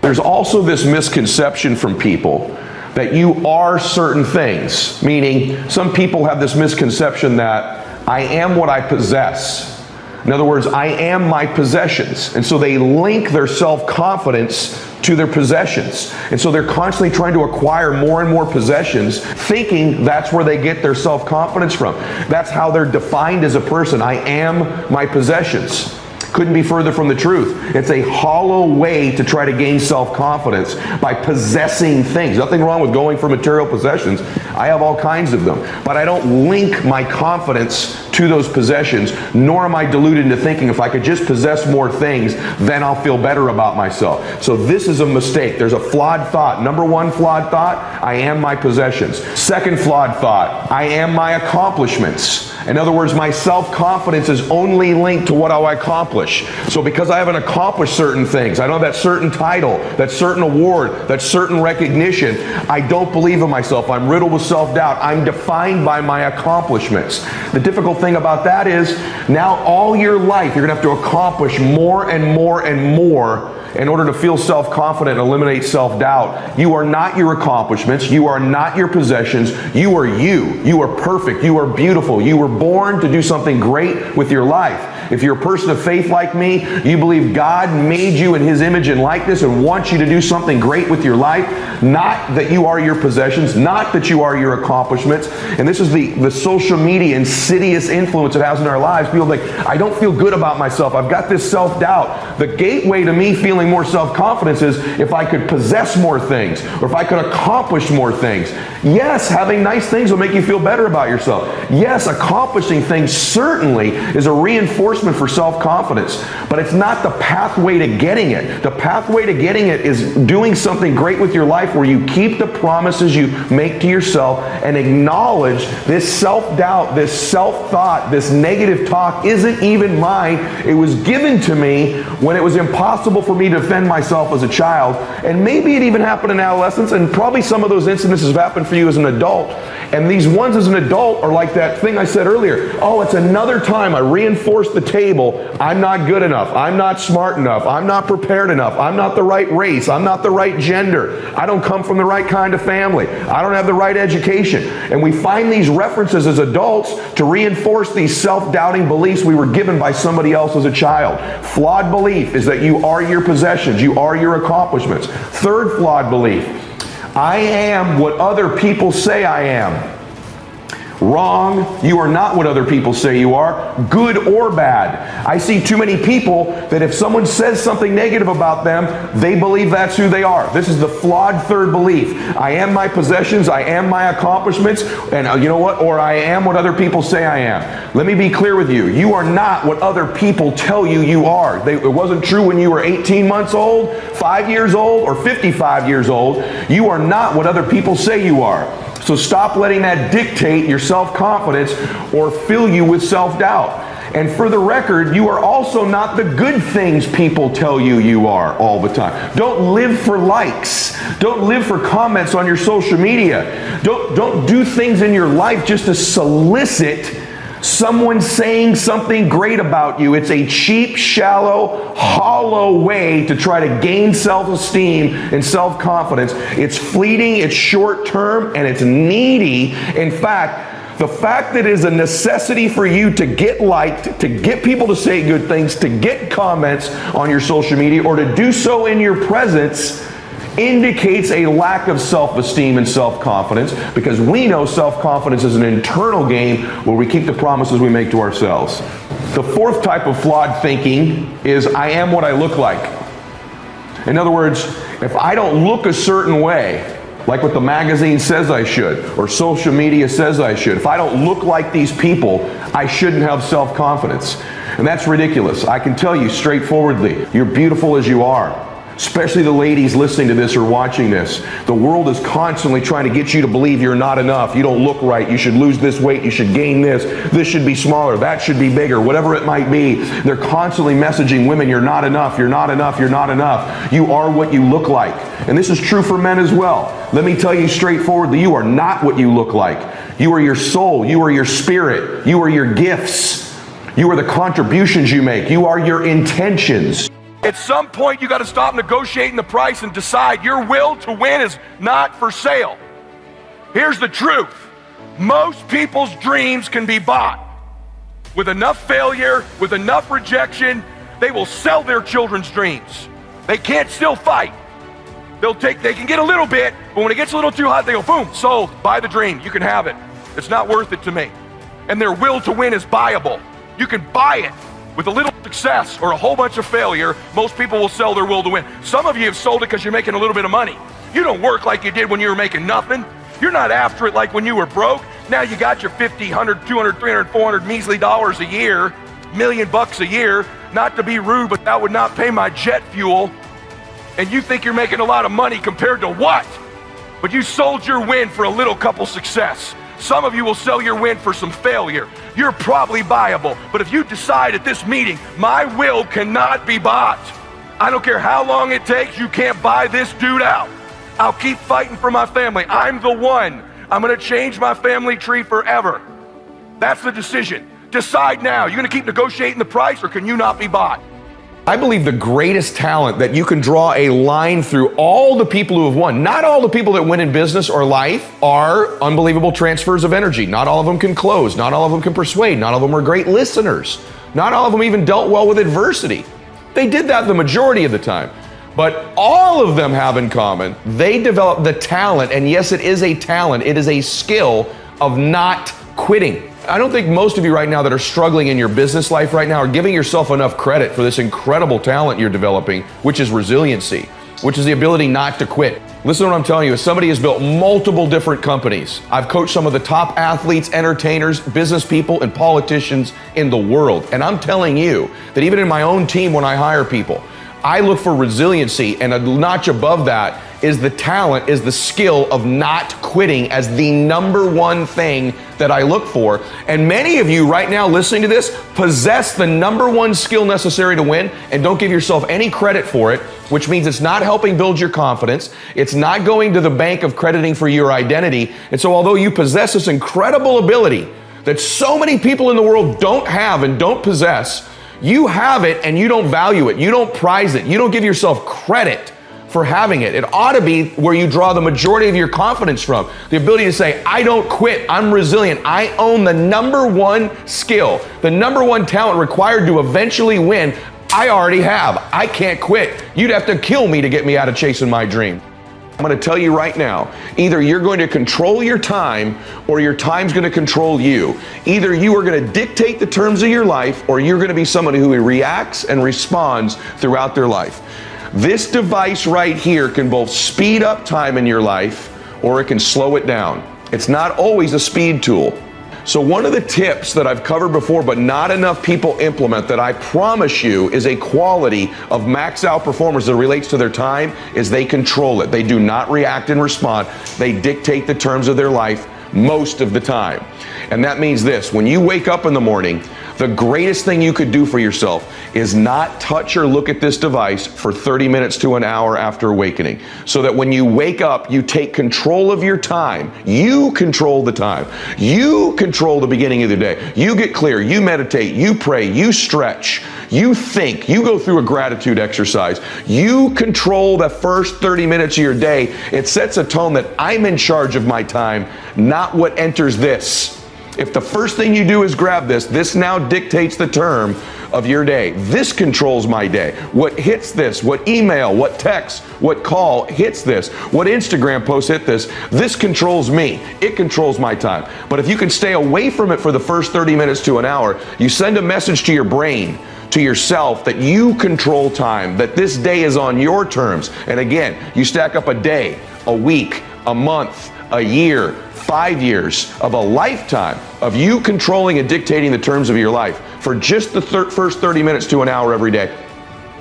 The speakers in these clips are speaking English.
There's also this misconception from people that you are certain things, meaning some people have this misconception that I am what I possess. In other words, I am my possessions. And so they link their self-confidence to their possessions. And so they're constantly trying to acquire more and more possessions, thinking that's where they get their self-confidence from. That's how they're defined as a person. I am my possessions. Couldn't be further from the truth. It's a hollow way to try to gain self-confidence by possessing things. Nothing wrong with going for material possessions. I have all kinds of them. But I don't link my confidence to those possessions, nor am I deluded into thinking if I could just possess more things, then I'll feel better about myself. So this is a mistake. There's a flawed thought. Number one flawed thought, I am my possessions. Second flawed thought, I am my accomplishments. In other words, my self-confidence is only linked to what I accomplish. So because I haven't accomplished certain things, I don't have that certain title, that certain award, that certain recognition, I don't believe in myself. I'm riddled with self-doubt. I'm defined by my accomplishments. The difficult thing about that is now all your life you're going to have to accomplish more and more and more in order to feel self-confident and eliminate self-doubt. You are not your accomplishments. You are not your possessions. You are you. You are perfect. You are beautiful. You were born to do something great with your life. If you're a person of faith like me, you believe God made you in His image and likeness and wants you to do something great with your life, not that you are your possessions, not that you are your accomplishments. And this is the social media insidious influence it has in our lives. People are like, I don't feel good about myself. I've got this self-doubt. The gateway to me feeling more self-confidence is if I could possess more things, or if I could accomplish more things. Yes, having nice things will make you feel better about yourself. Yes, accomplishing things certainly is a reinforcement for self-confidence, but it's not the pathway to getting it. The pathway to getting it is doing something great with your life where you keep the promises you make to yourself and acknowledge this self-doubt, this self-thought, this negative talk isn't even mine. It was given to me when it was impossible for me to defend myself as a child, and maybe it even happened in adolescence, and probably some of those incidents have happened for you as an adult. And these ones as an adult are like that thing I said earlier. Oh, it's another time I reinforced the table. I'm not good enough. I'm not smart enough. I'm not prepared enough. I'm not the right race. I'm not the right gender. I don't come from the right kind of family. I don't have the right education. And we find these references as adults to reinforce these self-doubting beliefs we were given by somebody else as a child. Flawed belief is that you are your possessions. You are your accomplishments. Third flawed belief, I am what other people say I am. Wrong. You are not what other people say you are, good or bad. I see too many people that if someone says something negative about them, they believe that's who they are. This is the flawed third belief. I am my possessions, I am my accomplishments, and you know what? Or I am what other people say I am. Let me be clear with you. You are not what other people tell you you are. It wasn't true when you were 18 months old, 5 years old, or 55 years old. You are not what other people say you are. So stop letting that dictate your self-confidence or fill you with self-doubt. And for the record, you are also not the good things people tell you you are all the time. Don't live for likes. Don't live for comments on your social media. Don't do things in your life just to solicit someone saying something great about you. It's a cheap, shallow, hollow way to try to gain self-esteem and self-confidence. It's fleeting, it's short-term, and it's needy. In fact, the fact that it is a necessity for you to get liked, to get people to say good things, to get comments on your social media, or to do so in your presence indicates a lack of self-esteem and self-confidence, because we know self-confidence is an internal game where we keep the promises we make to ourselves. The fourth type of flawed thinking is I am what I look like. In other words, if I don't look a certain way, like what the magazine says I should, or social media says I should, if I don't look like these people, I shouldn't have self-confidence. And that's ridiculous. I can tell you straightforwardly, you're beautiful as you are. Especially the ladies listening to this or watching this. The world is constantly trying to get you to believe you're not enough. You don't look right. You should lose this weight. You should gain this. This should be smaller. That should be bigger. Whatever it might be. They're constantly messaging women, you're not enough. You're not enough. You're not enough. You are what you look like. And this is true for men as well. Let me tell you straightforwardly, you are not what you look like. You are your soul. You are your spirit. You are your gifts. You are the contributions you make. You are your intentions. At some point, you got to stop negotiating the price and decide your will to win is not for sale. Here's the truth. Most people's dreams can be bought. With enough failure, with enough rejection, they will sell their children's dreams. They can't still fight. They can get a little bit, but when it gets a little too hot, they go, boom, sold, buy the dream, you can have it. It's not worth it to me. And their will to win is buyable. You can buy it with a little success or a whole bunch of failure. Most people will sell their will to win. Some of you have sold it because you're making a little bit of money. You don't work like you did when you were making nothing. You're not after it like when you were broke. Now you got your 50, 100, 200, 300, 400 measly dollars a year, $1 million a year. Not to be rude, but that would not pay my jet fuel. And you think you're making a lot of money compared to what? But you sold your win for a little couple success. Some of you will sell your win for some failure. You're probably buyable. But if you decide at this meeting, my will cannot be bought. I don't care how long it takes, you can't buy this dude out. I'll keep fighting for my family. I'm the one. I'm gonna change my family tree forever. That's the decision. Decide now. You're gonna keep negotiating the price, or can you not be bought? I believe the greatest talent that you can draw a line through all the people who have won. Not all the people that win in business or life are unbelievable transfers of energy. Not all of them can close. Not all of them can persuade. Not all of them are great listeners. Not all of them even dealt well with adversity. They did that the majority of the time. But all of them have in common, they developed the talent, and yes, it is a talent, it is a skill of not quitting. I don't think most of you right now that are struggling in your business life right now are giving yourself enough credit for this incredible talent you're developing, which is resiliency, which is the ability not to quit. Listen to what I'm telling you. As somebody who's built multiple different companies, I've coached some of the top athletes, entertainers, business people, and politicians in the world. And I'm telling you that even in my own team, when I hire people, I look for resiliency, and a notch above that is the talent, is the skill of not quitting as the number one thing that I look for. And many of you right now listening to this possess the number one skill necessary to win and don't give yourself any credit for it, which means it's not helping build your confidence. It's not going to the bank of crediting for your identity. And so although you possess this incredible ability that so many people in the world don't have and don't possess, you have it and you don't value it. You don't prize it. You don't give yourself credit for having it. It ought to be where you draw the majority of your confidence from. The ability to say, I don't quit, I'm resilient. I own the number one skill, the number one talent required to eventually win. I already have. I can't quit. You'd have to kill me to get me out of chasing my dream. I'm going to tell you right now, either you're going to control your time or your time's going to control you. Either you are going to dictate the terms of your life or you're going to be somebody who reacts and responds throughout their life. This device right here can both speed up time in your life or it can slow it down. It's not always a speed tool. So one of the tips that I've covered before but not enough people implement that I promise you is a quality of max out performers that relates to their time is they control it. They do not react and respond. They dictate the terms of their life most of the time. And that means this: when you wake up in the morning, the greatest thing you could do for yourself is not touch or look at this device for 30 minutes to an hour after awakening. So that when you wake up, you take control of your time. You control the time. You control the beginning of the day. You get clear, you meditate, you pray, you stretch, you think, you go through a gratitude exercise. You control the first 30 minutes of your day. It sets a tone that I'm in charge of my time, not what enters this. If the first thing you do is grab this now dictates the term of your day. This controls my day. What hits this, what email, what text, what call hits this, what Instagram post hit this, this controls me. It controls my time. But if you can stay away from it for the first 30 minutes to an hour, you send a message to your brain, to yourself, that you control time, that this day is on your terms. And again, you stack up a day, a week, a month, a year, 5 years of a lifetime of you controlling and dictating the terms of your life for just the first 30 minutes to an hour every day.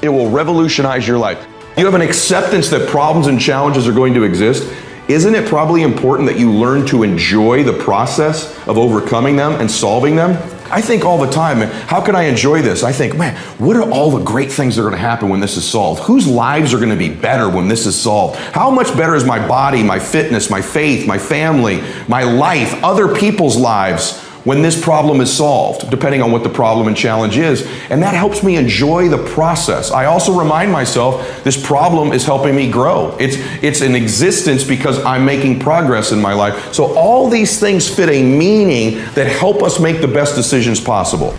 It will revolutionize your life. You have an acceptance that problems and challenges are going to exist. Isn't it probably important that you learn to enjoy the process of overcoming them and solving them? I think all the time, man, how can I enjoy this? I think, man, what are all the great things that are going to happen when this is solved? Whose lives are going to be better when this is solved? How much better is my body, my fitness, my faith, my family, my life, other people's lives when this problem is solved, depending on what the problem and challenge is. And that helps me enjoy the process. I also remind myself this problem is helping me grow. It's in existence because I'm making progress in my life. So all these things fit a meaning that help us make the best decisions possible.